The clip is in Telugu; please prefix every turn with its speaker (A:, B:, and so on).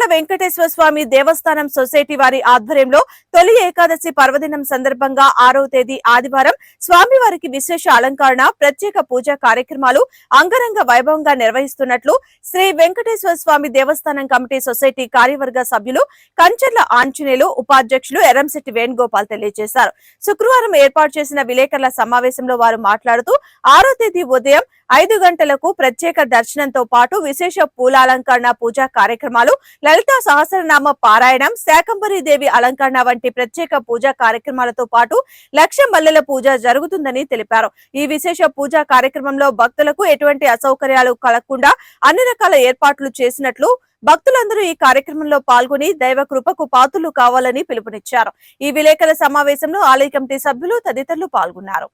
A: వెంకట్ల వెంకటేశ్వర స్వామి దేవస్థానం సొసైటీ వారి ఆధ్వర్యంలో తొలి ఏకాదశి పర్వదినం సందర్భంగా 6వ తేదీ ఆదివారం స్వామివారికి విశేష అలంకరణ ప్రత్యేక పూజా కార్యక్రమాలు అంగరంగ వైభవంగా నిర్వహిస్తున్నట్లు శ్రీ వెంకటేశ్వర స్వామి దేవస్థానం కమిటీ సొసైటీ కార్యవర్గ సభ్యులు కంచర్ల ఆంజనేయులు ఉపాధ్యక్షులు ఎర్రంశెట్టి వేణుగోపాల్ తెలియజేశారు. శుక్రవారం ఏర్పాటు చేసిన విలేకరుల సమావేశంలో వారు మాట్లాడుతూ 6వ తేదీ ఉదయం 5 గంటలకు ప్రత్యేక దర్శనంతో పాటు విశేష పూలాలంకరణ పూజా కార్యక్రమాలు, లలితా సహస్రనామ పారాయణం, శాకంబరీదేవి అలంకరణ వంటి ప్రత్యేక పూజా కార్యక్రమాలతో పాటు లక్ష మల్లెల పూజ జరుగుతుందని తెలిపారు. ఈ విశేష పూజా కార్యక్రమంలో భక్తులకు ఎటువంటి అసౌకర్యాలు కలగకుండా అన్ని రకాల ఏర్పాట్లు చేసినట్లు భక్తులందరూ ఈ కార్యక్రమంలో పాల్గొని దైవ కృపకు పాత్రులు కావాలని పిలుపునిచ్చారు. ఈ విలేకరుల సమావేశంలో ఆలయ కమిటీ సభ్యులు తదితరులు పాల్గొన్నారు.